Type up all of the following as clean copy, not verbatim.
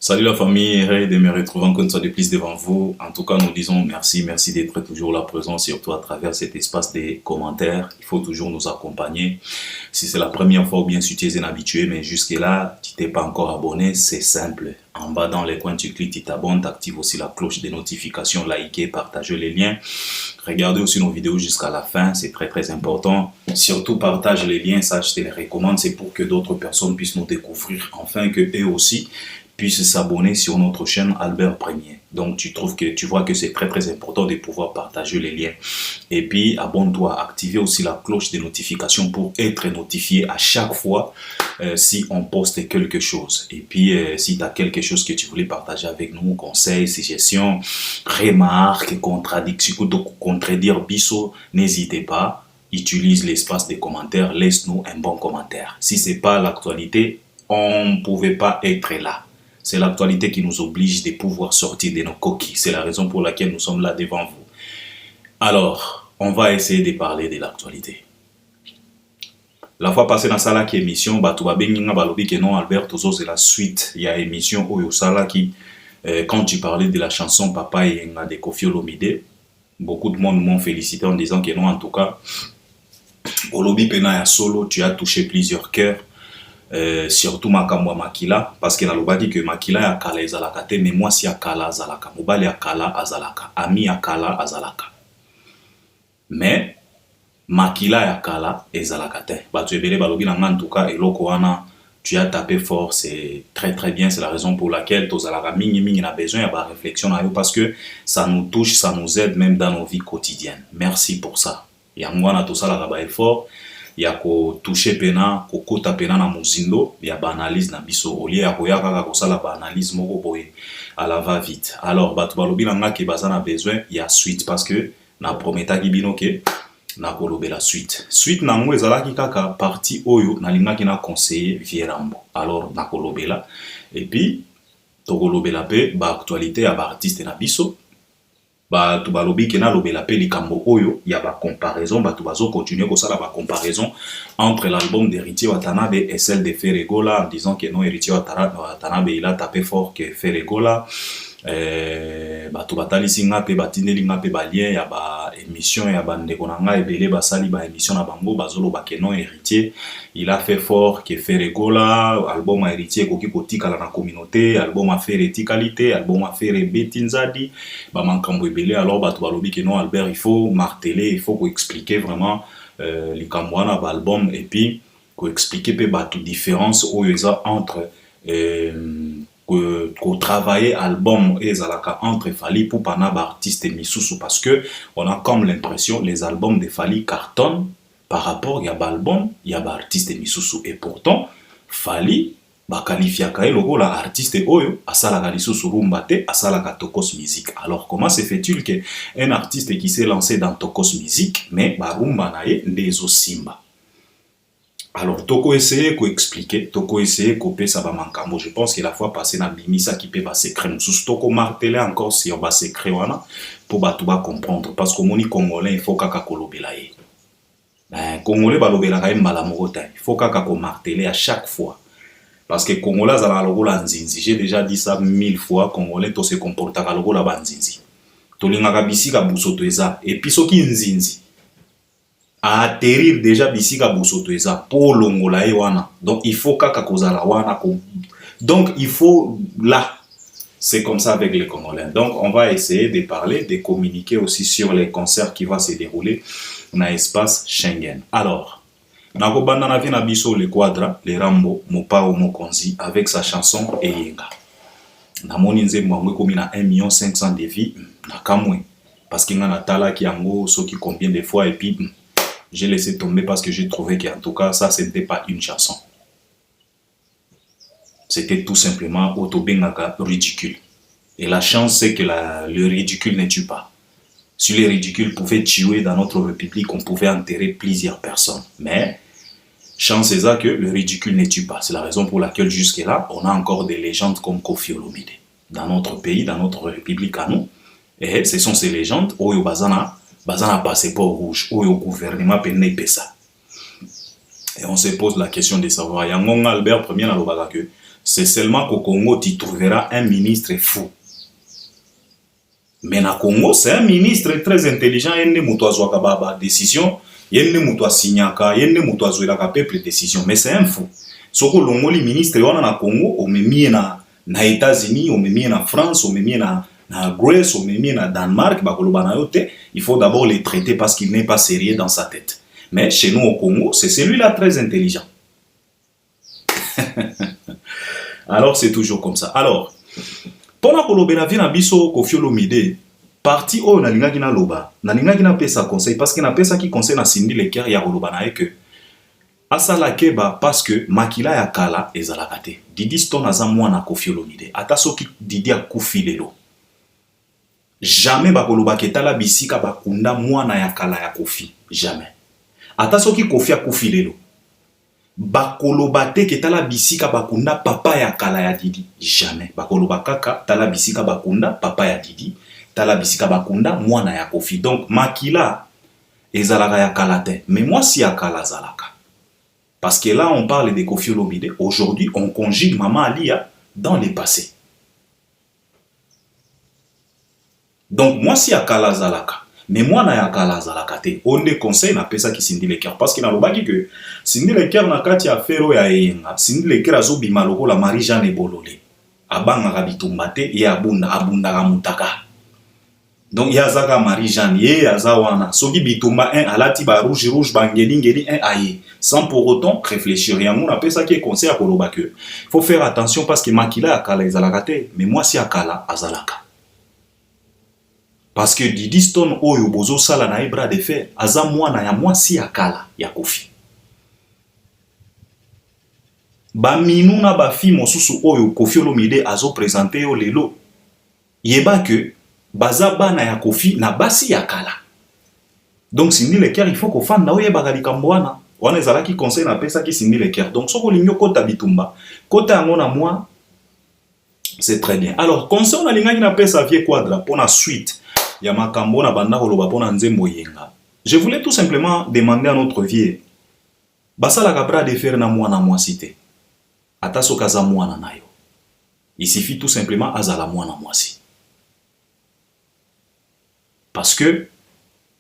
Salut la famille, heureux de me retrouver encore une fois de plus devant vous. En tout cas, nous disons merci, merci d'être toujours là présent, surtout à travers cet espace des commentaires. Il faut toujours nous accompagner. Si c'est la première fois ou bien si tu es un habitué, mais jusque-là, tu t'es pas encore abonné, c'est simple. En bas dans les coins, tu cliques, tu t'abonnes, tu actives aussi la cloche des notifications, likez, partagez les liens. Regardez aussi nos vidéos jusqu'à la fin, c'est très important. Surtout partage les liens, ça je te les recommande, c'est pour que d'autres personnes puissent nous découvrir, afin que eux aussi puissent s'abonner sur notre chaîne Albert Premier. Donc tu vois que c'est très important de pouvoir partager les liens. Et puis abonne-toi, activez aussi la cloche de notification pour être notifié à chaque fois si on poste quelque chose. Et puis si tu as quelque chose que tu voulais partager avec nous, conseils, suggestions, remarques, contradictions, contredire biso, n'hésitez pas. Utilise l'espace des commentaires, laisse-nous un bon commentaire. Si ce n'est pas l'actualité, on ne pouvait pas être là. C'est l'actualité qui nous oblige de pouvoir sortir de nos coquilles. C'est la raison pour laquelle nous sommes là devant vous. Alors, on va essayer de parler de l'actualité. La fois passée dans la émission, non Albert Tozo, c'est la suite. Il y a émission Oyo Sala qui, quand tu parlais de la chanson Papa et de Koffi Olomide, beaucoup de monde m'ont félicité en disant que non, en tout cas, Olobi Pena ya solo, tu as touché plusieurs cœurs. Surtout makambo makila parce que nalobaki que makila ya kala ezalaka te mais moi si ya kala azalaka mobali ya kala azalaka ami ya kala azalaka mais makila ya kala ezalaka te bato ebele balobi na nga en tout cas eloko wana tu as tapé fort, c'est très bien, c'est la raison pour laquelle tozalaka mingi na besoin ya ba réflexion na yo parce que ça nous touche, ça nous aide même dans nos vies quotidiennes. Merci pour ça. Yango wana tosalaka ba effort ya ko toucher pena ko kota pena na muzindo ya ba analyse na biso olie ya koya kaka ko sala ba analyse moko boye à la va vite. Alors bato balobi na nga ke baza na besoin ya suite parce que na prometaki bino ke na kolobe la suite na ngo ezalaki kaka partie oyo na lingaki na conseiller Vierambo. Alors na kolobela et puis to kolobela pe ba actualité ya ba artiste na biso ba tu balobi ke na lobela pe likambo oyo ya ba comparaison ba tu bazo continuer ko sala ba comparaison entre l'album d'Héritier Watanabe et celle de Ferregola en disant que non Héritier Watanabe il a tapé fort que Ferregola ba tu batalisi nga pe batindeli nga pe ba lien ya ba émission ya ba ndeko na nga ebele basali ba émission na bango bazolo ba ke non Héritier il a fait fort que Ferregola album a Héritier koki kotikala na communauté album a fait qualité album a fait Betinzadi ba mankambo ebele. Alors ba tu balobi ke non Albert il faut marteler, il faut ko expliquer vraiment likambo wana ba album et puis ko expliquer pe ba tu différence oyo eza entre qu'on travailler album et zalaka entre Fally Ipupa na ba artiste misusu parce que on a comme l'impression les albums de Fally cartonnent par rapport ya ba album ya ba artiste misusu et pourtant Fally ba qualifiaka eloko la artiste oyo asalaka lisusu rumba te asalaka Tokos Music. Alors comment se fait-il que un artiste qui s'est lancé dans Tokos Music mais ba rumba na ye ndezo simba? Alors, toko essayer ko expliquer, toko essayer ko pe ça va mankambo. Je pense que la fois passée na bimisa qui peut ba secret mususu toko marteler encore si on va secret wana pour ba tout ba comprendre parce que moni congolais il faut kaka kolobela ye. Congolais ba lobela ka mbala moko ta. Il faut kaka ko marteler à chaque fois. Parce que congolais za la lokola nzinzi. J'ai déjà dit ça 1000 fois, congolais to se comporta ka lokola ba nzinzi. To linga ka bisika busoto eza et puis soki nzinzi à atterrir déjà bisika busoto eza pour longola e wana. Donc il faut kaka kozala wana donc il faut là. C'est comme ça avec les Congolais. Donc on va essayer de parler, de communiquer aussi sur les concerts qui vont se dérouler dans l'espace Schengen. Alors nakobanda na vi na biso le quadra le Rambo Mopao Mokonzi avec sa chanson Eyenga. Namoni nzembo yango komi na 1 500 000 de vies na kamwe parce que nga natala ki yango soki combien de fois et puis j'ai laissé tomber parce que j'ai trouvé qu'en tout cas, ça, ce n'était pas une chanson. C'était tout simplement autobengaka ridicule. Et la chance, c'est que le ridicule ne tue pas. Si le ridicule pouvait tuer dans notre république, on pouvait enterrer plusieurs personnes. Mais, chance est ça que le ridicule ne tue pas. C'est la raison pour laquelle jusque-là, on a encore des légendes comme Koffi Olomide. Dans notre pays, dans notre république à nous. Et ce sont ces légendes, Oyo Bazana, Bazana passeport rouge, ou au gouvernement peine ça. Et on se pose la question de savoir, Yangon Albert premier na lobaka que C'est seulement qu'au Congo, tu trouveras un ministre fou. Mais au Congo, c'est un ministre très intelligent. Il y a une décision. Il y a une signaka. Il y a une peuple décision. Mais c'est un fou. Ce que l'on ministre, on a au Congo, on met mis na États-Unis, on met mis na France, on met mis na Grèce, on met mis na Danemark. Il faut d'abord les traiter parce qu'il n'est pas sérieux dans sa tête. Mais chez nous au Congo, c'est celui-là très intelligent. Alors c'est toujours comme ça. Alors, pendant que l'obéna vient à biso Koffi Olomide, parti au nalinga gina loba, nalinga gina pesa conseil parce que na pesa qui conseille na Cindy Leker ya loba na que asala keba parce que makila ya kala ezalakate. Didi Stone aza mwana Koffi Olomide. Ata soki Didi akufi lelo. Jamais bakoloba ketala bisika bakunda mwana ya kala ya Koffi. Jamais. Ata soki Koffi akufi lelo. Bakoloba te ketala bisika bakunda papa ya kala ya Didi. Jamais. Bakoloba kaka tala bisika bakunda papa ya Didi. Tala bisika bakunda mwana ya Koffi. Donc makila ezalaka ya kala te. Mais moi si ya kala zalaka. Parce que là on parle de Koffi Olomide. Aujourd'hui on conjugue Maman Alia dans le passé. Donc moi si ya kala zalaka. Mais moi na ya kala zalaka te. On ne conseille na pesa ki Cindy Leker parce que na lobaki que Cindy Leker na kati ya fero ya yenga. Cindy Leker azo bima lokola Marie-Jeanne Bololé. Abanga kabitumba te ye abunda kamutaka. Donc yazaka Marie-Jeanne ye yazawana. Soki bitumba un alati ba rouge bangeli un aye. Sans pour autant réfléchir. Et on appelle ça qui est conseil à koloba que faut faire attention parce que makila ya kala ezalaka te. Mais moi si ya kala azalaka. Parce que Didi Stone oyo bozo sala na bras de fer aza mwana ya mwasi ya kala ya Koffi. Ba minuna ba fi mosusu oyo Koffi Olomide azo présenter yo lelo. Yeba que baza bana ya Koffi na basi ya kala. Donc Cindy Leker il faut ko fanda oyeba likambo wana. Wana ezalaki conseil na pesa ki Cindy Leker. Donc soko linyo kota bitumba. Kota yango na moi c'est très bien. Alors conseil na lingaki na pesa vie quadra pour la suite. Ya makambo na banda koloba pona nzembo yenga. Je voulais tout simplement demander à notre vie basala kabra de faire na mwana mwasi te. Ata soka za mwana nayo. Il suffit tout simplement azala mwana mwasi. Parce que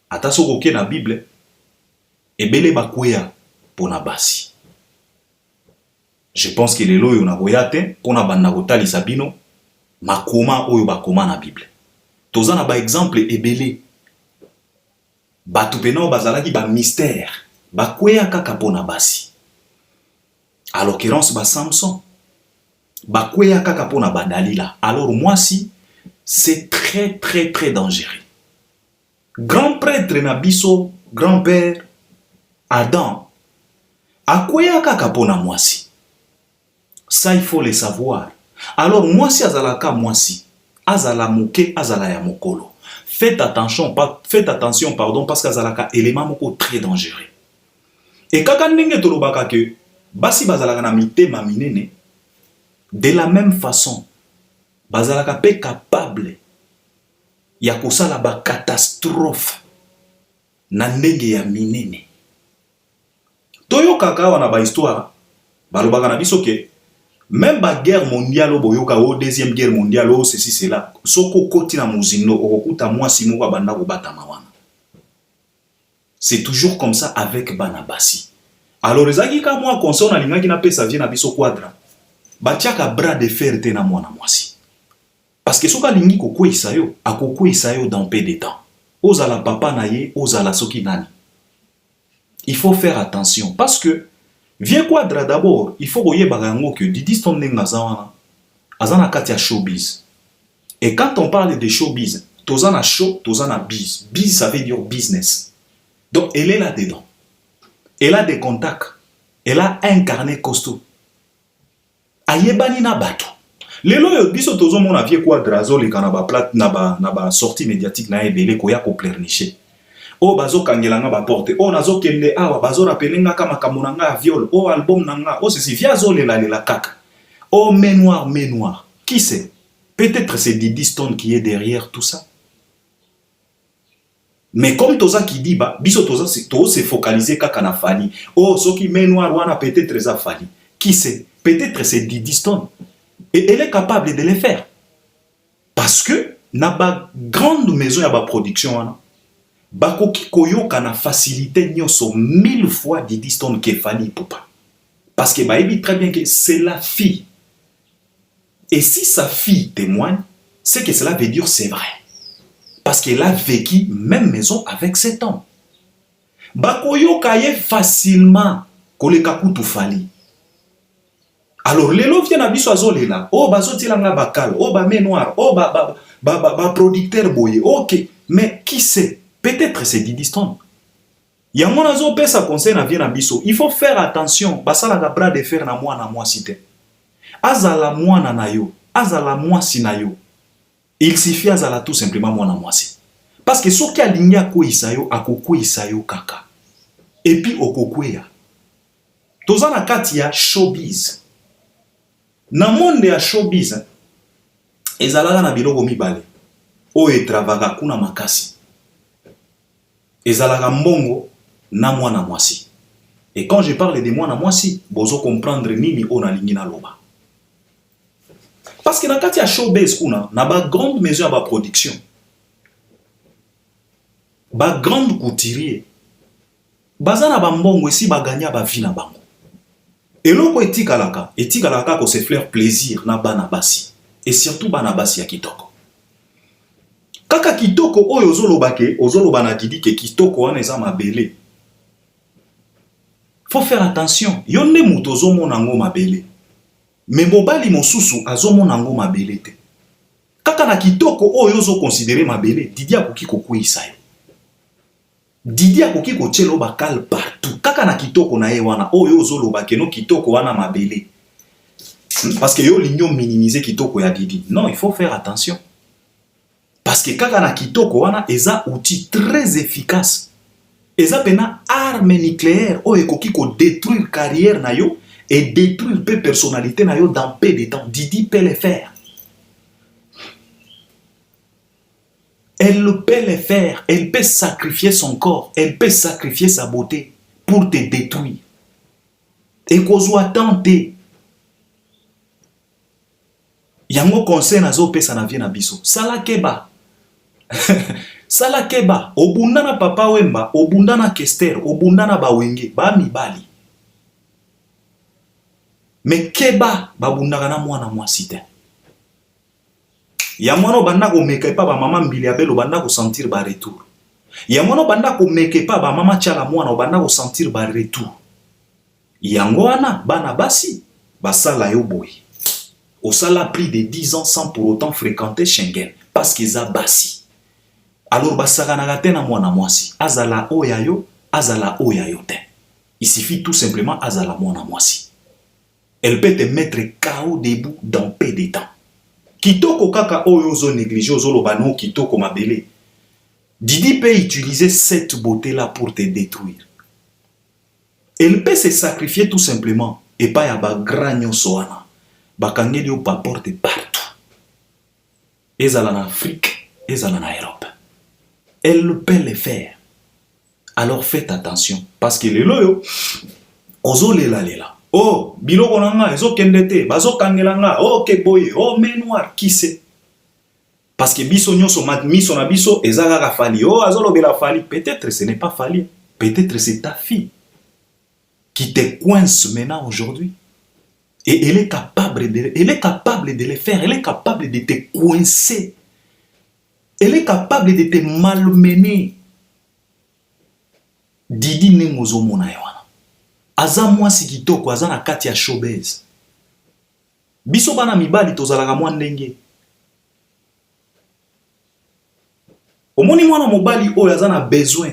ata soko ke na Bible ebele bakwea pona basi. Je pense que lelo yo na boyate pona banda kotalisa bino makoma oyo bakoma na Bible. Tozana ba exemple ebele. Batu pena bazalaki ba mystère. Ba kwea kaka pona basi. À l'occurrence ba Samson. Ba kwea kaka pona ba Dalila. Alors moi si c'est très dangereux. Grand prêtre na biso, grand-père Adam. A kwea kaka pona moi si. Ça il faut le savoir. Alors moi si azalaka moi si. Azala moke, azala ya mokolo. Faites attention pardon, parce qu'azalaka élément moko très dangereux. Et kaka ndenge tolobaka que basi bazalaka na mitema minene, de la même façon, bazalaka pe capable ya kosala ba catastrophe na ndenge ya minene. Toyo kaka wana ba histoire, balobaka na biso ke même la guerre mondiale au deuxième guerre mondiale ceci cela soko koti na muzindo okuta mwasi moko banda ko bata mawana. C'est toujours comme ça avec Banabasi. Alors ezaki ka moi conseil na linga ki na pesa vie na biso quadra. Batiaka bras de fer te na mwana mwasi. Parce que soka lingi ko kwisa yo, akokwisa yo dans peu de temps. Ozala papa na ye, ozala soki nani. Il faut faire attention parce que Viens quadra d'abord, il faut que Didi Stone nengazawana azana katia showbiz. Et quand on parle de showbiz, tozana show, tozana biz. Biz ça veut dire business. Donc elle est là-dedans. Elle a des contacts. Elle a un carnet costaud. Ayebani na bato. Lelo yo biso tozo mona vie quadra zo le kanaba plate na ba sortie médiatique na ebele ko ya ko pleurnicher. O bazo kangelanga ba porte o nazo kende awa bazo rapelenga kama kamunanga viol o album nanga o c'est via zo la kaka o menoir qui c'est? Peut-être c'est Didi Stone qui est derrière tout ça, mais comme toza qui dit ba biso toza se focaliser kaka na Fali o soki menoir wana peut-être za Fali qui c'est? Peut-être c'est Didi Stone. Et elle est capable de le faire. Parce que, na ba grande maison ya ba production, bakoki koyoka na facilité nyonso 1000 fois Didi Stone que Fally Ipupa. Parce que baebi très bien que c'est la fille. Et si sa fille témoigne, c'est que cela veut dire c'est vrai. Parce qu'elle a vécu même maison avec cet homme. Bakoyoka ye facilement koleka kutu Fally. Alors, les lots viennent à biso azolela. Oh, bazotilanga bakal. Oh, ba main noire. Oh, ba producteur boye. Ok. Mais qui sait? Peut-être c'est Didi Stone. Il y a mon azo pesa conseil na vient à biso. Il faut faire attention. Basala ga bras de fer na moi cité. Azala moi na yo. Azala moi si na yo. Il suffit azala tout simplement moi na moi si. Parce que ce qui a ligné ko isayo akoko isayo kaka. Et puis okokweya. Tozana kati ya showbiz. Na monde ya showbiz, ezalaka na biloko mibale. O etravaka kuna makasi. Ezalaka mbongo na mwana mwasi. Et quand je parle de mwana mwasi, bozo comprendre nini o na lingi na loba. Parce que na kati ya showbiz kuna, na ba grande maison ya ba production, ba grande couturier, baza na ba mbongo esi ba gagner ba vie na bango. Et l'autre etikalaka ko se faire plaisir na bana basi. Et surtout bana basi ya kitoko. Kaka kitoko oyo ozoloba na Didi ke kitoko wana eza mabele. Faut faire attention. Yonde muto ozomona ngo mabele. Mais mobali mosusu azomona ngo mabele te. Kaka na kitoko oyo ozo considérer mabele, Didi akoki kokwisa yo. Didi akoki kotielo bakal partout. Kaka na kitoko na ye wana oyo ozoloba ke no kitoko wana mabele. Parce que yo linyo minimiser kitoko ya Didi. Non, il faut faire attention. Parce que kaka na kitoko wana eza outil très efficace. Eza pena arme nucléaire oyo ekoki ko détruire carrière na yo et détruire pe personnalité na yo dans peu de temps. Didi peut le faire. Elle peut le faire, elle peut sacrifier son corps, elle peut sacrifier sa beauté pour te détruire. Et qu'on soit tenté. Yango conseil nazo pesa na vie na biso. Sala keba. Sala keba. Obundana papa wemba, obundana kester, obundana bawenge, ba mibali. Mais keba babundaka na mwana mwasi te. Ya mwana banda ko meke pa ba mama mbili abelo banda ko sentir ba retour. Ya mwana banda ko meke pa ba mama chala mwana banda ko sentir ba retour. Yango wana bana basi basala yo boy. Osala plus de 10 ans sans pour autant fréquenter Schengen parce qu'ils a basi. Alors basaka na gatena mwana mwasi. Azala oya yo, azala oya yo te. Il suffit tout simplement azala mwana mwasi. Elle peut te mettre KO debout dans peu de temps. Kitoko kaka oyo zo négligé ozoloba no kitoko mabele. Didi peut utiliser cette beauté là pour te détruire. Elle peut se sacrifier tout simplement et pas ya ba grand soana. Bakangeli ou pas porte partout. Ezala en Afrique, ezala en Europe. Elle peut le faire. Alors faites attention parce que les loyo ozolela lela. Oh, biloko nanga ezo kendete, bazo kangelanga, oh keboye, oh main noire, qui sait? Parce que biso nyonso miso na biso ezaka Fally. Oh, azolobela Fally, peut-être ce n'est pas Fally, peut-être c'est ta fille qui te coince maintenant aujourd'hui. Et elle est capable de le faire, elle est capable de te coincer. Elle est capable de te malmener. Didi nemozo mona yo. Aza mwasi kitoko aza na kati ya showbiz. Biso bana mibali tozalaka mwa ndenge. Omoni mwana mobali oyo aza na besoin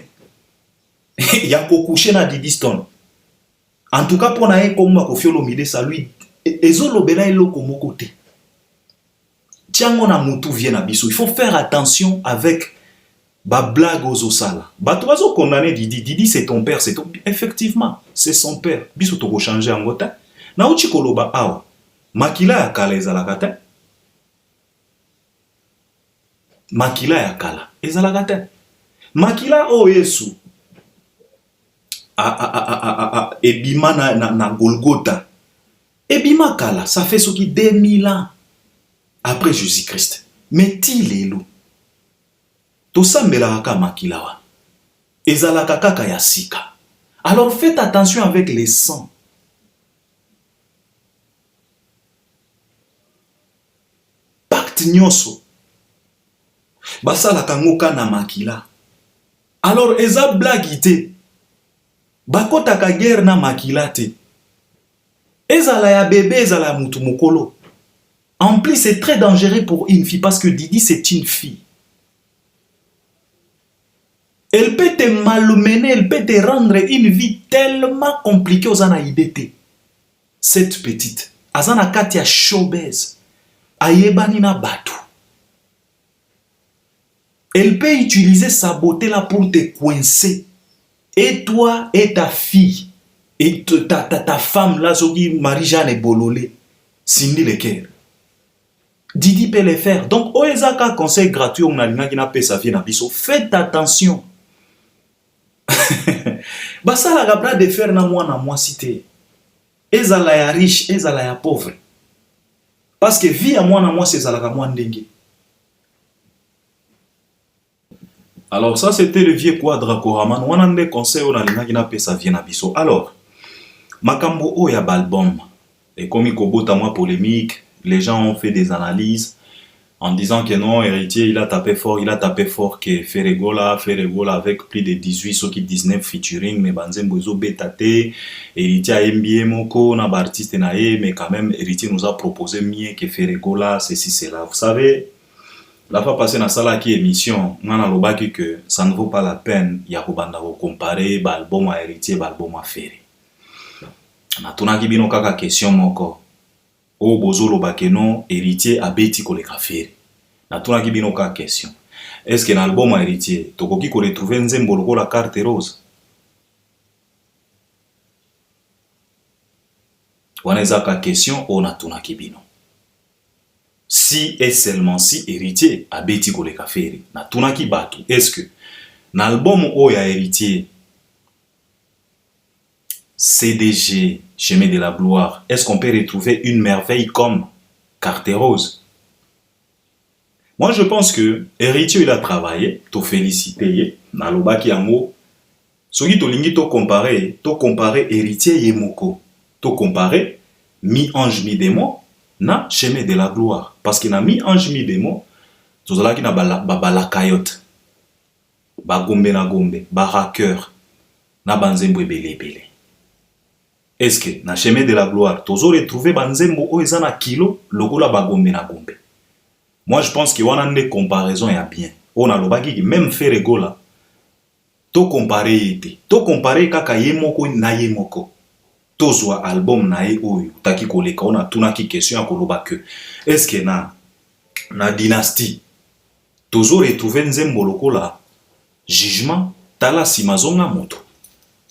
ya kokoucher na Didi Stone. En tout cas pour na ye komba kofiolo mide sa lui ezolobela eloko moko te. Tiango na mutu vient na biso. Il faut faire attention avec ba blague aux osala. Bato bazo condamner Didi. Didi c'est ton père, c'est ton... Effectivement, c'est son père. Biso toko changer en ngota. Na uchi koloba awa. Makila ya kala ezalaka te. Makila ya kala ezalaka te. Makila o Yesu. Ebima na Golgotha. Et Bimakala, ça fait ce qui 2000 ans après Jésus-Christ. Mais Tilelu, tout ça melaka makilawa. Ezalaka kaka ya sika. Alors faites attention avec les sangs. Pacte nyoso. Basala kangoka na makila. Alors eza blague te. Bakota ka guerre na makila te. Ezala ya bébé, ezala ya mutu mokolo. En plus, c'est très dangereux pour une fille parce que Didi, c'est une fille. Elle peut te malmener, elle peut te rendre une vie tellement compliquée aux anaïdétés. Cette petite, azana katia showbiz, ayebanina batu. Elle peut utiliser sa beauté là pour te coincer. Et toi et ta fille, et ta femme là, Marie-Jeanne et Bololé, Cindy Leker. Didi peut le faire. Donc, Oezaka conseil gratuit, on a l'ina qui n'a pas sa vie nabiso. Faites attention. Basa la gabra de faire na moi cité. Ezala ya riche, ezala ya pauvre. Parce que vie à moi c'est ezala ka moi ndenge. Alors ça c'était le vieux quadra Koraman. On a des conseils on a l'ina qui n'a pas sa vie nabiso. Alors, makambo o ya balbum. Et comme il kobota moi polémique. Les gens ont fait des analyses en disant que non, Héritier, il a tapé fort que Ferregola avec plus de 18, ce qui 19 featuring, mais Banzem Bozo Betate, Héritier a MBA Moko, on a artiste naé, mais quand même, Héritier nous a proposé mieux que Ferregola, ceci, cela. Vous savez, la fois passée dans la qui émission, on a l'obaki que ça ne vaut pas la peine, il y a comparer l'album à Héritier, l'album à Ferré. On a tout bino kaka question moko. O bozolo bakeno héritier abeti koleka feri. Na tuna kibino ka question. Est-ce que dans l'album héritier tokoki ko retrouver nzembo loko la carte rose? Waneza ka question on a tuna kibino. Si et seulement si héritier abeti koleka feri. Na tuna ki batu. Est-ce que dans l'album o ya héritier CDG, Chemin de la gloire, est-ce qu'on peut retrouver une merveille comme Carte Rose? Moi, je pense que Héritier, il a travaillé, to félicité, naloba ki yango, soki to lingi to comparer Héritier yemoko, to comparer mi-ange mi-démon, na Chemin de la gloire. Parce que na mi-ange mi-démon, to zala ki na balakayote, ba gombe na gombe, ba raqueur, na banzembo ebele. Est-ce que na chemin de la gloire, tozo retrouver banzembo o ezana kilo lokola bagombe na gombe? Moi je pense que wana nde comparaison ya bien. On a lobaki même faire gola. To comparer ete. To comparer kaka yemoko na yemoko. Tozwa album na ye oyo taki koleka ona tuna ki question ya koloba que est-ce que na dynastie tozo retrouver nzembo lokola jugement tala simazonga moto.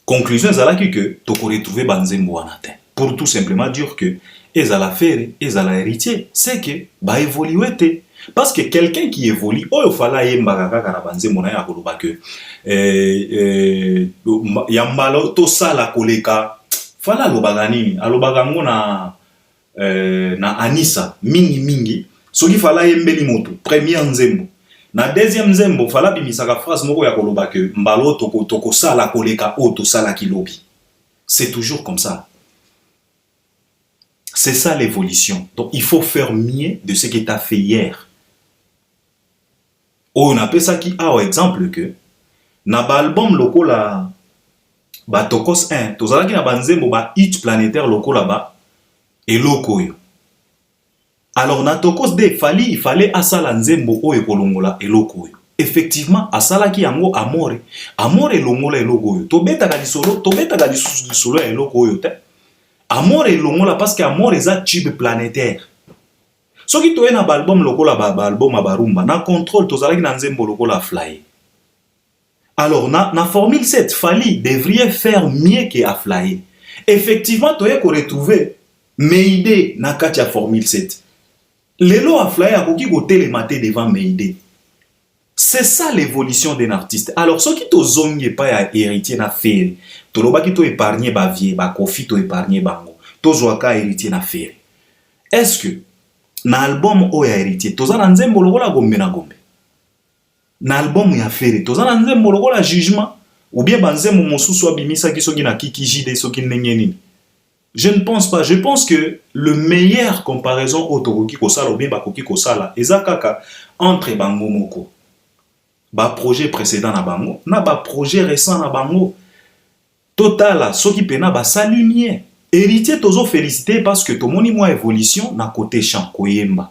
Conclusion ezalaki que toko retrouver banzembo wana te. Pour tout simplement dire que ezala faire, ezala héritier, c'est que ba évoluer te. Parce que quelqu'un qui évolue, oyo fala yemba kaka na banzembo na ya koloba que yambalo to sala koleka fala lobaga nini alobaga ngo na Anissa mingi soki fala yembeli moto premier nzembo. Na deuxième nzembo fala bimisaka phrase moko ya koloba que mbalo toko sala koleka o to sala kilobi. C'est toujours comme ça. C'est ça l'évolution. Donc il faut faire mieux de ce que tu as fait hier. On appelle ça qui a exemple que na ba album lokola ba tokos 1 tozalaki na banzembo ba hit planétaire lokola ba eloko yo. Alors na tokos de il fallait asala nzembo oyo kolongola eloko oyo. Effectivement asala ki yango amore longola eloko oyo. Tobetaka lisolo ya eloko oyo te. Amore longola parce que amore eza tube planétaire. Soki toye na album lokola ba album barumba na contrôle tozalaki na nzembo lokola fly. Alors na formule 7 Fally devrait faire mieux que à fly. Effectivement toye ko retrouver Meide na kati ya formule 7. Lelo a fly akoki ko télémater devant Meide. C'est ça l'évolution d'un artiste. Alors ce qui to zongi pa ya héritier na faire, to loba ki to épargner ba vie, ba kofi to épargner bango. tozwaka héritier na fere. Est-ce que na album o ya héritier toza na nzembo lokola gombe na gombe? Na album ya fere toza na nzembo lokola jugement ou bien banzembo mosusu abimisaki soki na kiki jide soki ndenge nini? Je ne pense pas. Je pense que le meilleur comparaison otokoki kosala ou bien bakoki kosala eza kaka entre bango moko. Ba projet précédent na bango na ba projet récent na bango. Total soki pena ba salumier. Héritier tozo félicité parce que tomoni moi évolution na côté chant koyemba.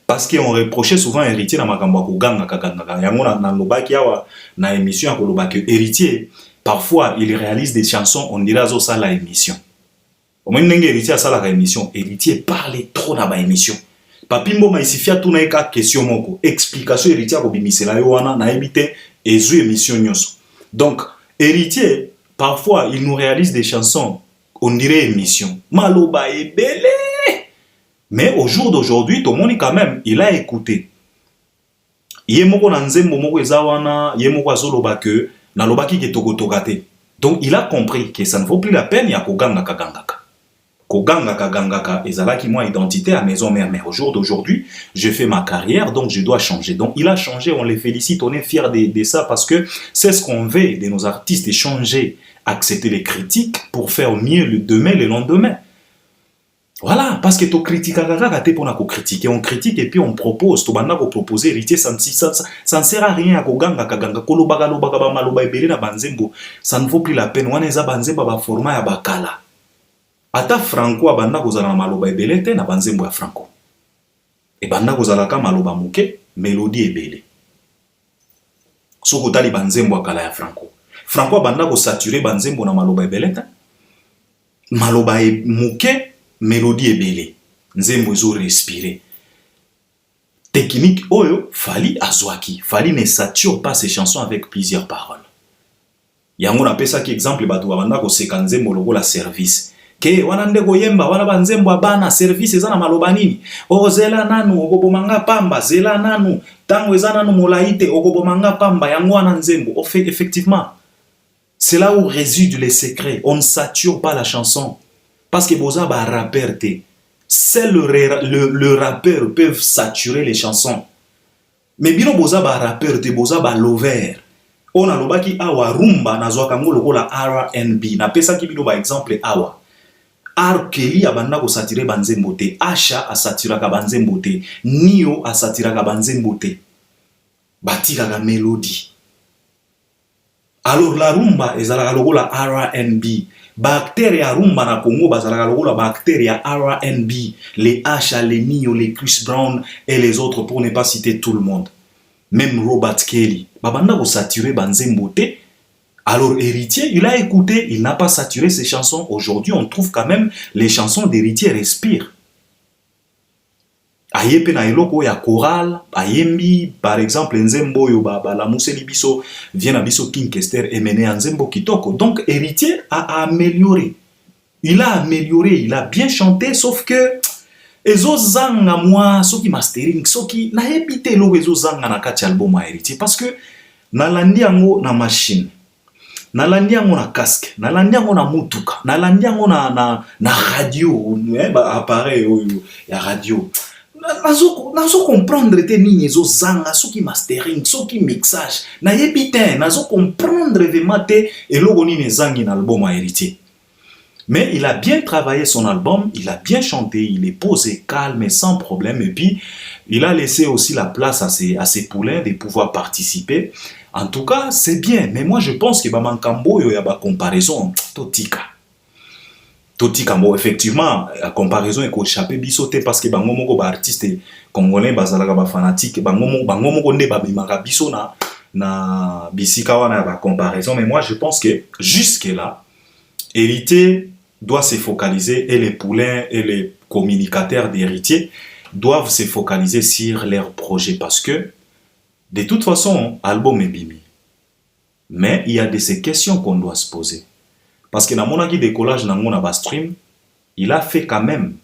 Parce qu'on reprochait souvent héritier na makambo ko ganga kakanga. Yango na lobaki awa na émission ko lobaki héritier parfois il réalise des chansons on dirait zo ça la émission. Au moins héritier à ça la émission, héritier parle trop dans ma émission. Papi mboma isifia tout na eka question moko, explication héritier ko bimisela yo wana na ebité ezu émission nyonso. Donc héritier parfois il nous réalise des chansons on dirait émission. Maloba ebele. Mais au jour d'aujourd'hui, tout le monde quand même, il a écouté. Yemoko na nzembo moko eza wana, yemoko azoloba ke na lobaki ke tokotokate. Donc il a compris que ça ne vaut plus la peine ya koganga kagangaka. Koganga gangaka ezalaki moi identité à maison mère, mais au jour d'aujourd'hui je fais ma carrière donc je dois changer. Donc il a changé, on les félicite, on est fiers de ça parce que c'est ce qu'on veut de nos artistes, et changer, accepter les critiques pour faire mieux le demain, le lendemain. Voilà, parce que tu critiques critiquer, on critique et puis on propose, tu vas proposer héritier, ça ne sert à rien à koganga kaganga kolobaga lobaga ba maloba ebele na banzembo, ça ne vaut plus la peine. Wana eza banzembo ba format ya bakala. Ata Franco abanda kozala na maloba ebele te na banzembo ya Franco. E banda kozala ka maloba muke, mélodie ebele. Soko tali banzembo akala ya Franco. Franco abanda ko saturer banzembo na maloba ebele te. Maloba muke, mélodie ebele. Nzembo ezo respirer. Technique oyo Fally azwaki. Fally ne sature pas ses chansons avec plusieurs paroles. Yango na pesa ki exemple batu abanda ko seka nzembo lokola service. Ke wana ndeko yemba wana banzembo abana service eza na maloba nini? O zela nanu okobomanga pamba, zela nanu tango eza nanu molaite okobomanga pamba yango wana nzembo. Effectivement, c'est là où réside les secrets. On ne sature pas la chanson parce que boza ba rappeur te. C'est le rappeur peuvent saturer les chansons. Mais bino boza ba rappeur te, boza ba lover. On a lobaki awa rumba nazwaka ngo lokola R&B. Na pesa ki bino ba exemple awa. R. Kelly abanda ko satire banzembo te, Asha a satiraka banzembo te, Nio a satiraka banzembo te. Batika la mélodie. Alors la rumba ezalaka lokola R&B. Bactéries ya rumba na Congo bazalaka lokola bactéries ya R&B, les Asha, les Nio, les Chris Brown et les autres pour ne pas citer tout le monde. Même Robert Kelly, babanda ko satire banzembo te. Alors héritier, il a écouté, il n'a pas saturé ses chansons. Aujourd'hui, on trouve quand même les chansons d'héritier respirent. Ayepe na eloko ya choral, ayembi, par exemple, nzembo yo baba la museli biso, vient à biso King Kester et mené nzembo kitoko. Donc héritier a amélioré. Il a amélioré, il a bien chanté, sauf que ezo zanga moi, soki mastering, soki na epite lo ezo zanga na kati album a héritier parce que na landi yango na machine. Nalandi yango na casque, nalandi yango na mutuka, nalandi yango na radio, appareil ya radio. Nazo comprendre te nini ezo zanga, soki mastering, soki mixage. Na yebi te, nazo comprendre vraiment te eloko nini ezangi na album a héritier. Mais il a bien travaillé son album, il a bien chanté, il est posé, calme et sans problème. Et puis, il a laissé aussi la place à ses poulains de pouvoir participer. En tout cas, c'est bien. Mais moi, je pense que Bamankambo, il y a une comparaison. Totika, bon, effectivement, la comparaison est échappée bisoté parce que Bango artiste congolais, bazalaga fanatique, Bango nde babimaka biso na bisika wana la comparaison. Mais moi, je pense que jusque-là, héritier doit se focaliser et les poulains et les communicateurs d'héritiers doivent se focaliser sur leurs projets parce que de toute façon, l'album est bimi. Mais il y a de ces questions qu'on doit se poser. Parce que dans mon décollage, dans mon stream, il a fait quand même.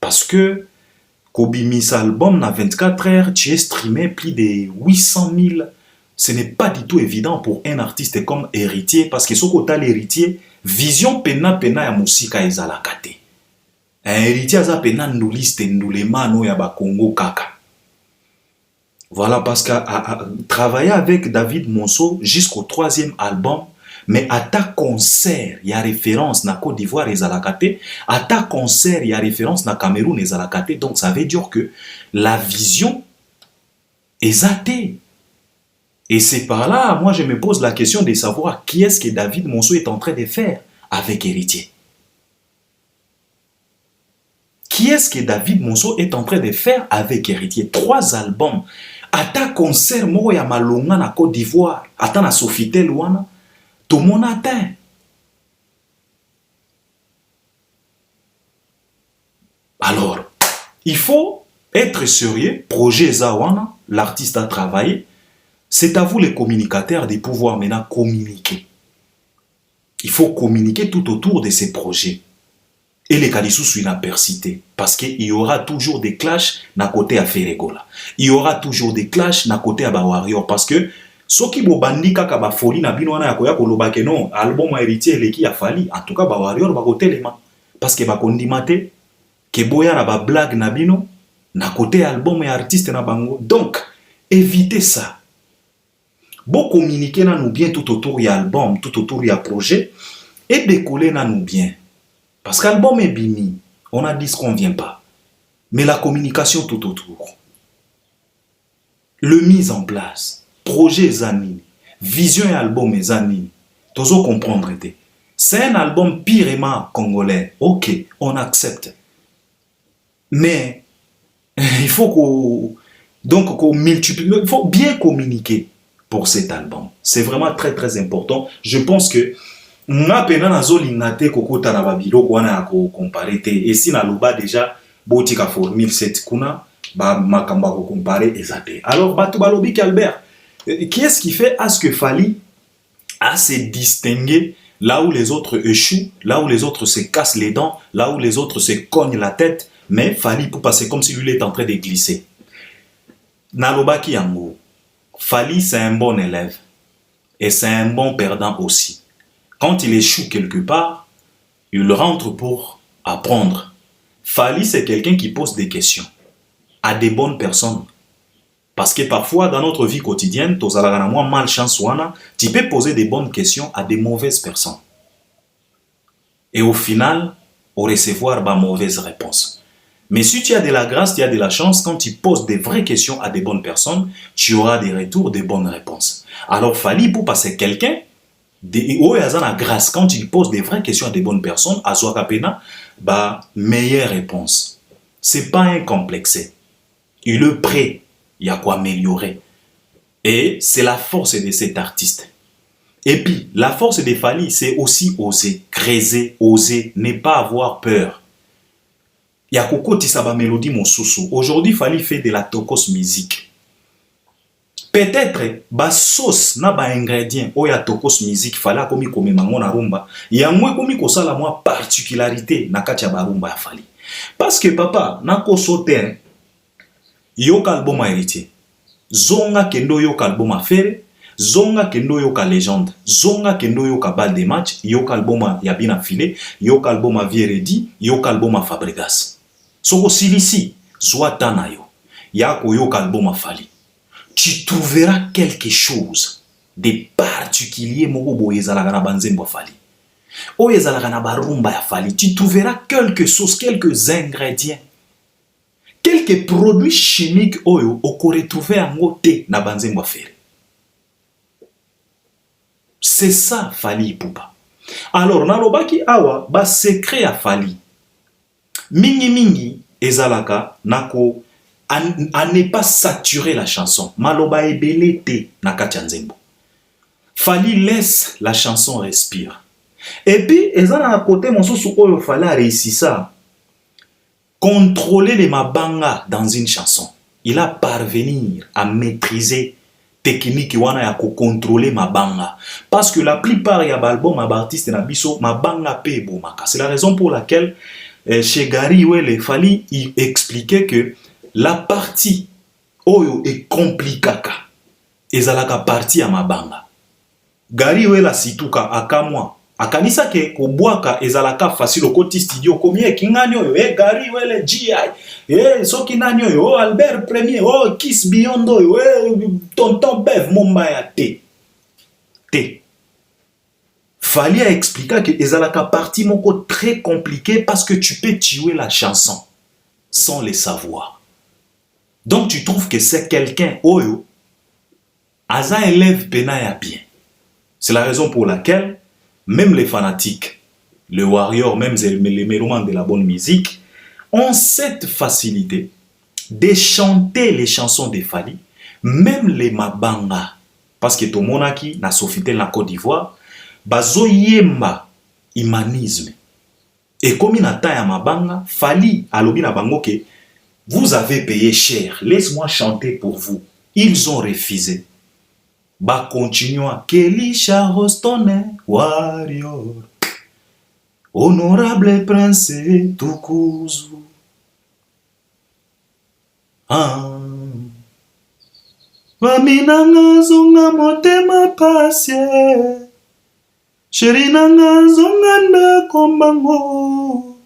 Parce que, Kobimi, cet album, dans 24 heures, tu es streamé plus de 800 000. Ce n'est pas du tout évident pour un artiste comme héritier. Parce que ce côté l'héritier, vision pena ya musika ezalakate. Un héritier aza pena nduliste ndulemano ya ba Congo kaka. Voilà, parce qu'à travailler avec David Monceau jusqu'au 3e album, mais à ta concert, il y a référence na Côte d'Ivoire et Zalakate, à ta concert, il y a référence na Cameroun et Zalakate, donc ça veut dire que la vision est zatée. Et c'est par là, moi je me pose la question de savoir qui est-ce que David Monceau est en train de faire avec Héritier. Qui est-ce que David Monceau est en train de faire avec Héritier? 3 albums. Ata concert moko ya malonga na Côte d'Ivoire, ata na Sofitel wana, tout le monde atteint. Alors, il faut être sérieux. Projet Zawana, l'artiste a travaillé. C'est à vous les communicateurs de pouvoir maintenant communiquer. Il faut communiquer tout autour de ces projets. Et les Kadissou sont inapercités. Parce qu'il y aura toujours des clashs na côté à Ferregola. Il y aura toujours des clashs na côté à Warrior. Parce que ceux qui bobandi kaka ba folie na bino wana yakoya koloba ke non album héritier leki ya fali. En tout cas ba Warrior ba côté lema. Parce que ba kondimate ke boya na ba blague na bino na côté album et artiste na bango. Donc évitez ça. Bon communiquer na nous bien tout autour y album, tout autour y projet et décoller na nous bien. Parce qu'album est bini, on a dit ce qu'on vient pas. Mais la communication tout autour. Le mise en place, projet Zanini, vision et album et Zanini. Tous comprendre. C'est un album purement congolais. Ok, on accepte. Mais il faut qu'on multiplie, il faut bien communiquer pour cet album. C'est vraiment très très important. Je pense que nga pena nazo lingate kokota na babilo kwana ko comparer te et si na loba déjà botika formule 7 kuna ba makamba ko comparer ezate. Alors batu balobi Albert, qui est-ce qui fait à ce que Fally a se distinguer là où les autres échouent, là où les autres se cassent les dents, là où les autres se cognent la tête, mais Fally pour passer comme si lui est en train de glisser. Naloba ki yango, Fally c'est un bon élève et c'est un bon perdant aussi. Quand il échoue quelque part, il rentre pour apprendre. Fally, c'est quelqu'un qui pose des questions à des bonnes personnes. Parce que parfois, dans notre vie quotidienne, malchance, tu peux poser des bonnes questions à des mauvaises personnes. Et au final, recevoir des mauvaises réponses. Mais si tu as de la grâce, tu as de la chance, quand tu poses des vraies questions à des bonnes personnes, tu auras des retours, des bonnes réponses. Alors Fally, pour passer quelqu'un, grâce, quand il pose des vraies questions à des bonnes personnes, à Zouakapena, meilleure réponse. C'est pas un complexe. Il est prêt, il y a quoi améliorer. Et c'est la force de cet artiste. Et puis, la force de Fally, c'est aussi oser, creuser, oser, ne pas avoir peur. Il y a Koko Tissaba Mélodie Monsousou. Aujourd'hui, Fally fait de la tokos musique. Peut-être ba sauce na ba ingrédient oya tokos musique fala komi komemango na rumba ya mwe komi kosala mwa particularité na kati ya barumba ya Fally. Parce que papa na kosoter yoka album héritier zonga kendo yoka album affaire zonga kendo yoka légende zonga kendo yoka bal de match yoka album ya bina filé yoka album Vieredi yoka album Fabregas soko silisi zwata na yo yako yoka album Fally. Tu trouveras quelque chose de particulier moko boye ezalaka na banzembo Fally. Oyo ezalaka na barumba ya Fally. Tu trouveras quelque chose, quelques ingrédients, quelques produits chimiques oyo oko retrouver yango te na banzembo Fally. C'est ça Fally Ipupa. Alors nalobaki awa ba secret ya Fally. Mingi ezalaka nako à ne pas saturer la chanson. Maloba ebele te na kati ya nzembo. Fally laisse la chanson respire. Et puis, ezana à côté mosusu oyo Fally réussi ça. Contrôler les mabanga dans une chanson. Il a parvenir à maîtriser technique wana ya ko contrôler mabanga. Parce que la plupart ya album ma artiste na biso mabanga pe bomaka. C'est la raison pour laquelle chez Gary Wele Fally il expliquait que la partie oyo est compliquée. Ezalaka partie à mabanga. Gary Wela situka akamwa akanisa ke kobwaka ezalaka facile okoti studio komie kingani oyo Gary wele GI soki nani oyo Albert Premier Kiss Beyond oyo tonton Bev Mombaya te Fally a expliqué que ezalaka partie moko très compliquée parce que tu peux tuer la chanson sans le savoir. Donc tu trouves que c'est quelqu'un oyo aza élève pena ya bien. C'est la raison pour laquelle même les fanatiques, les warriors, même les mélomanes de la bonne musique, ont cette facilité de chanter les chansons de Fally, même les mabanga. Parce que tout le monde qui na Sofitel na Côte d'Ivoire, bazo yemba humanisme. Et comme il a ta ya mabanga, Fally alobi na bango que vous avez payé cher, laisse-moi chanter pour vous. Ils ont refusé. Ba continuant Kelisha Rostone warrior honorable prince Tukuzu Vaminanga zonga motema pasye Sherinanga zonga nda kombango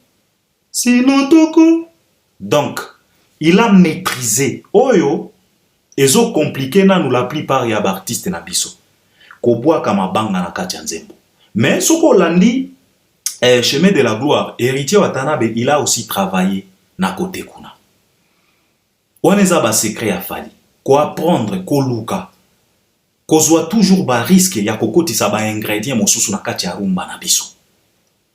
Sinotoko. Donc il a maîtrisé Oyo. Ezo compliqué na nous la plupart ya artistes na biso. Kobwa kama banga na kati ya nzembo. Mais soko landi chemin de la gloire, héritier Watanabe, il a aussi travaillé na côté kuna. Waneza ba secret ya Fally. Ko apprendre ko luka. Ko zwa toujours ba risque ya kokotisa ba ingrédients mosusu na kati ya rumba na biso.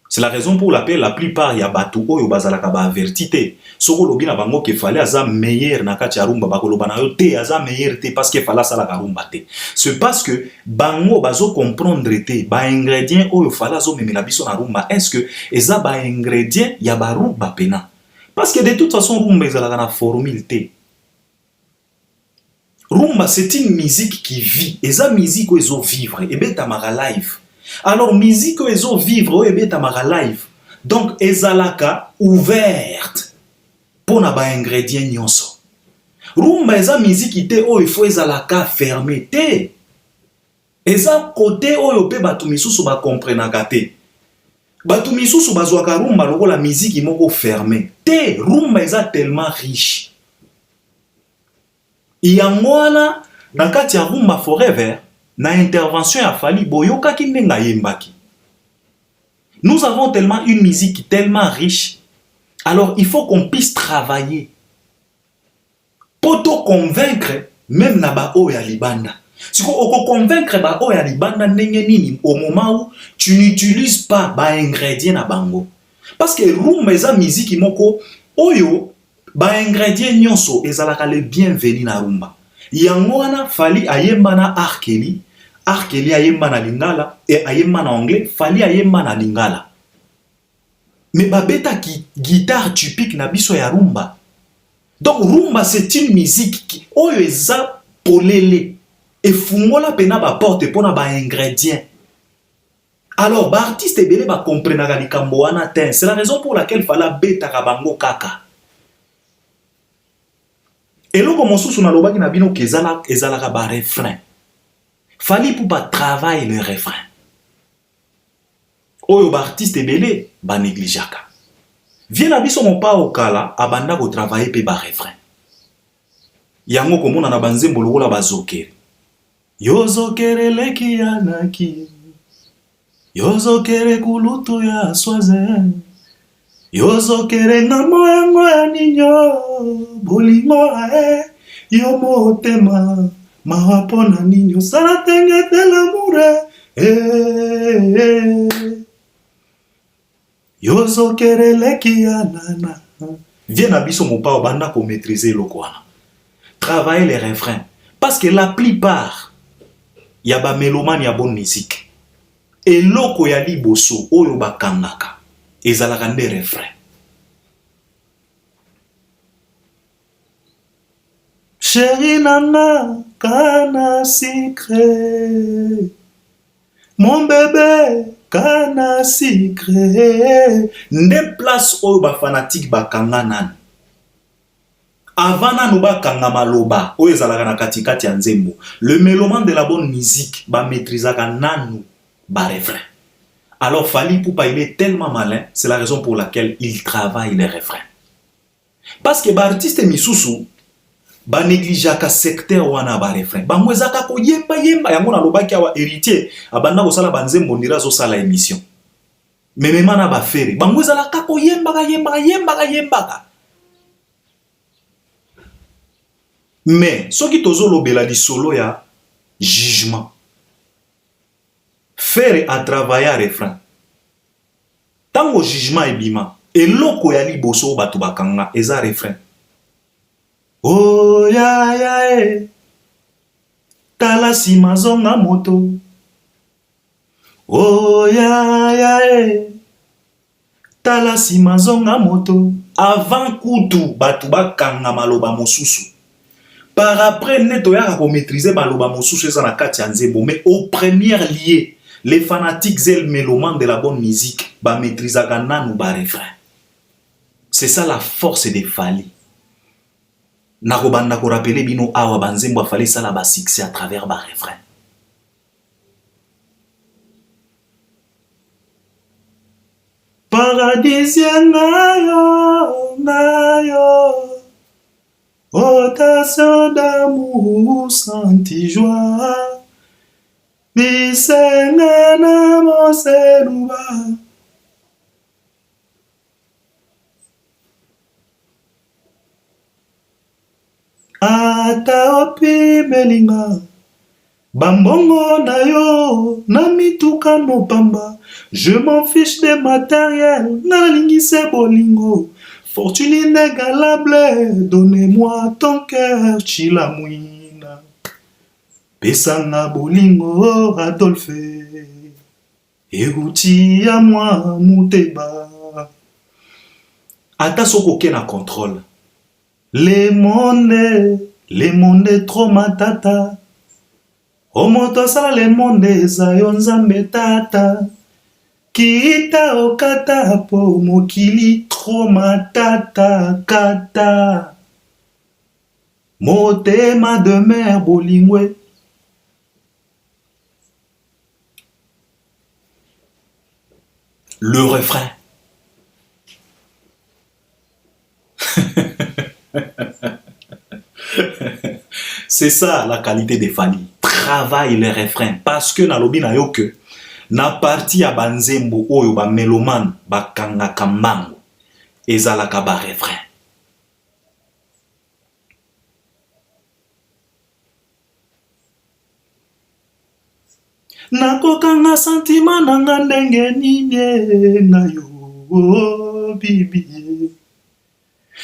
C'est la raison pour laquelle la plupart ya batu oyo bazalaka ba avertité. Soko lobi na bango ke Fally aza meilleur na kati ya rumba bakoloba na yo te aza meilleur te parce que Fally sala ka rumba te. C'est parce que bango bazo comprendre te ba ingrédients oyo Fally azo memela biso na rumba est-ce que eza ba ingrédients ya ba rumba pena. Parce que de toute façon rumba ezalaka na formule te. Rumba c'est une musique qui vit, eza musique oyo ezo vivre et beta mara live. Alors musique oyo ezo vivre oyo beta mara live. Donc ezalaka ouverte pour na ba ingrédients nyonso. Rumba eza musique te oyo il faut ezalaka fermé te. Eza côté oyo pe batu misusu ba comprenaka te. Batu misusu bazwaka rumba lokola musique moko fermé te. Rumba eza tellement riche. Yangwana na kati ya rumba forever na intervention ya Fally boyoka ki ndenga yembaki. Nous avons tellement une musique tellement riche. Alors il faut qu'on puisse travailler pour te convaincre même na ba o ya libanda. Si on convaincre ba o ya libanda ndenge nini au moment où tu n'utilises pas ba ingrédients na bango. Parce que rumba eza musique moko oyo ba ingrédients nyonso ezalaka le bienvenu na rumba. Yango wana Fally ayemba na Arkeli ayemba na lingala et ayemba na anglais, Fally ayemba na lingala. Mais babeta qui guitare typique na biso ya rumba. Donc rumba c'est une musique qui oyo eza polele et fungola pena ba porte pona ba ingrédients. Alors ba artiste ebele ba comprenaka likambo wana te. C'est la raison pour laquelle Fally beta ka bango kaka. Et là, comme on sous na lobaki na bino ezalaka ba refrain. Fally pour pas travailler le refrain. Oyo ba artiste ebele ba négligaka. Viens na biso mon pa okala abanda ko travailler pe ba refrain. Yango komona na banzembo lokola bazokere. Yozokere leki yanaki. Yozokere kulutu ya swazen. Yozokere ngamo yango ya ninyo bolingo yo motema mahapona ninyo sala tenge de l'amour Yozokere leki ya nana. Viens na biso mon pa banda ko maîtriser loko wana. Travailler les refrains parce que la plupart ya ba mélomane ya bonne musique et loko ya liboso oyo bakangaka ezalaka nde refrain. Chérie nana kana secret mon bébé kana secret nde place oyo ba fanatique bakanga nani avant nanu bakanga maloba oyo ezalaka na katikati ya nzembo. Le mélomane de la bonne musique ba maîtrisaka nanu ba refrain. Alors Fally Ipupa, il est tellement malin, c'est la raison pour laquelle il travaille les refrains. Parce que l'artiste misusu, ba négligeaka secteur wana ba refrain. Ba mwezaka ko yemba yemba yango na lobaki awa héritier, abanda ko sala banzembo ndira zo sala émission. Memema na ba fere, ba mwezala ka ko yemba. Mais soki tozo lobela di solo ya jugement. Faire à travailler à refrain. Tango jugement ebima, eloko ya liboso batu bakanga eza refrain. Oh ya ya tala sima zonga moto. Oh ya ya tala sima zonga moto. Avant kutu batu bakanga maloba mosusu. Par après neto ya ko maîtriser maloba mosusu eza na kati ya nzembo, mais au premier lieu les fanatiques et les mélomanes de la bonne musique ba maîtriser nanu ba refrain. C'est ça la force de Fally. Nakobanda ko rappeler bino awa banzembo Fally sala ba succès à travers ba refrain. Paradisien nayo Otation d'amour senti joie Nisenga na moseluba Ata opi belinga Bambongo na yo na mituka no pamba Je m'en fiche des matériels na lingise bolingo Fortune inégalable, donnez-moi ton cœur, chilamouina. Pesanga bolingo, Adolphe. Erouti à moi, mouteba. Ata soko ke na contrôle. Le monde trop matata. Omoto sala le monde zayonzambe tata. Kita okata po mokili trop matata kata motema de mer bolingwe le refrain c'est ça la qualité de Fally travaille les refrains parce que na lobi na yo que na parti ya banzembo oyo ba meloman bakanga kambango ezalaka ba refrain. Nakokanga sentiment nanga ndenge nini na yo bibi.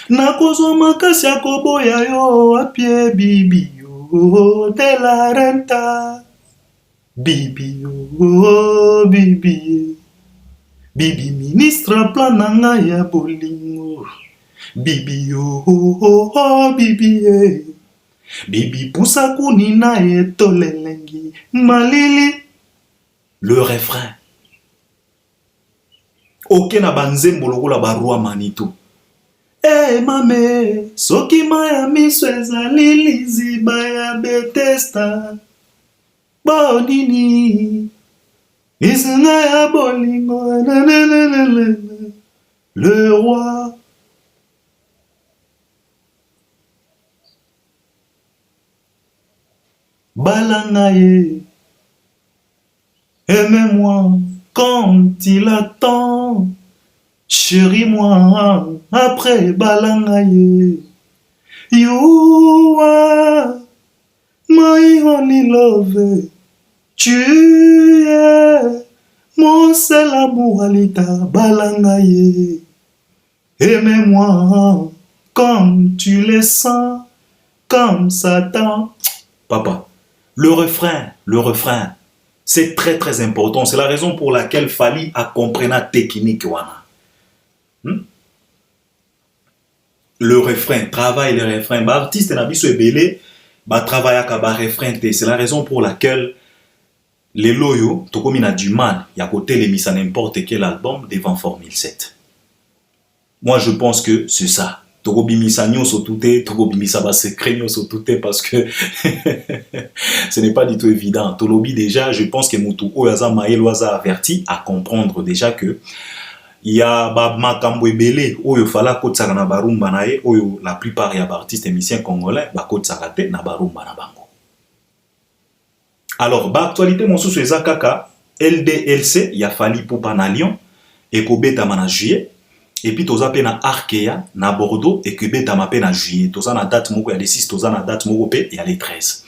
Nakozwa makasi ya koboya yo apie bibi yo de la renta. Bibi oh bibi bibi ministre plan nanga ya bolingo bibi oh bibi bibi pusa kuni na etolelengi malili le refrain ok na banzembo lokola barua manito mame soki maya miso ezali liziba ya Bethesda Bonini, Isnaya Bolingo, le roi. Balangaye, aimez-moi quand il attend. Chéris-moi après Balangaye. You are my only love, tu es mon seul amour alita balangaye. Aimez-moi comme tu le sens, comme Satan. Papa, le refrain, c'est très très important. C'est la raison pour laquelle Fally a compris la technique wana. Le refrain, travail le refrain. Bah artiste na biso ebele. Ba travail à ba refrain c'est la raison pour laquelle les loyaux tokomi na du mal ya côté les mis à n'importe quel album devant Formule 7. Moi je pense que c'est ça. tokobimisa nyonso tute, tokobimisa ba secret nyonso tute parce que ce n'est pas du tout évident. Tolobi déjà, je pense que mutu oyaza maelo aza averti à comprendre déjà que il y a ba makambo ebele oyo fala kotsaka na barumba na ye oyo la plupart ya ba artistes et musiciens congolais ba kotsaka te na barumba na bango. Alors ba actualité mosusu eza kaka LDLC ya Fally Ipupa na Lyon et kobeta na juillet et puis toza pe na Arkea na Bordeaux et kobeta pe na juillet toza na date moko ya le 6 toza na date moko pe ya le 13.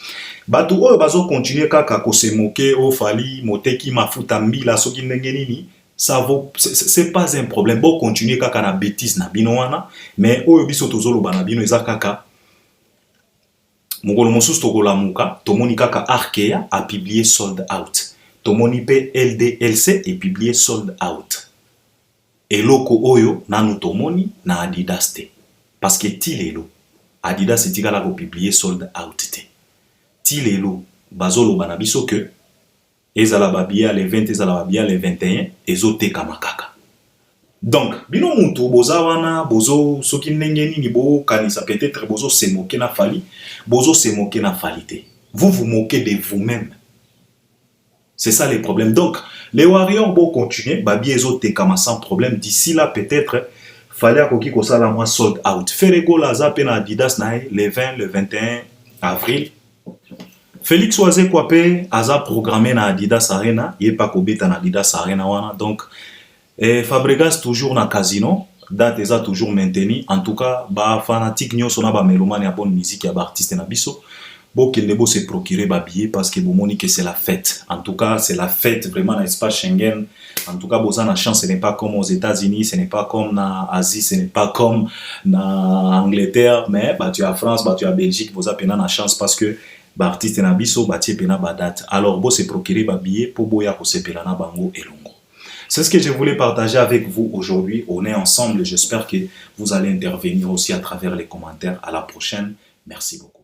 Batu oyo bazo continuer kaka ko se moquer o Fally moteki mafuta mbila soki ndenge nini. Ça vaut, c'est pas un problème. Bon, continuer kaka na bêtise na bino wana, mais oyo biso tozolo bana bino eza kaka mokolo mosusu tokola muka, tomoni kaka Arkea a publié Sold Out. Tomoni pe LDLC et publié Sold Out. Et loko oyo nanu tomoni na Adidas te. Parce que ti lelo Adidas etikala ko publié Sold Out te. Ti lelo bazolo bana biso que ezala babia les 20 ezala babia les 21 ezoteka makaka. Donc bino mutu boza wana bozo soki ndenge nini bo kanisa peut-être bozo se moquer na Fally, bozo se moquer na Fally te. Vous vous moquez de vous-même. C'est ça les problèmes. Donc les Warriors bo continuer babi ezoteka sans problème. D'ici là peut-être Fally akoki ko sala moi Sold Out. Ferego la za pe na Adidas na le 20 le 21 avril. Félix Oise Kwape aza programmé na Adidas Arena, il pas kobeta na Adidas Arena wana. Donc Fabregas toujours na Casino, date eza toujours maintenue. En tout cas, ba fanatique nyonso na ba mélomane ya bonne musique ya ba artiste na biso. Bo kende bo se procurer ba billet parce que bo moni que c'est la fête. En tout cas, c'est la fête vraiment na espace Schengen. En tout cas, boza na chance, ce n'est pas comme aux États-Unis, ce n'est pas comme na Asie, ce n'est pas comme na Angleterre, mais bah tu as France, bah tu as Belgique, boza pena na chance parce que ba artiste na biso batie pena ba date. Alors bo se procurer ba billet pour boya ko sepela na bango elongo. C'est ce que je voulais partager avec vous aujourd'hui. On est ensemble, j'espère que vous allez intervenir aussi à travers les commentaires. À la prochaine. Merci beaucoup.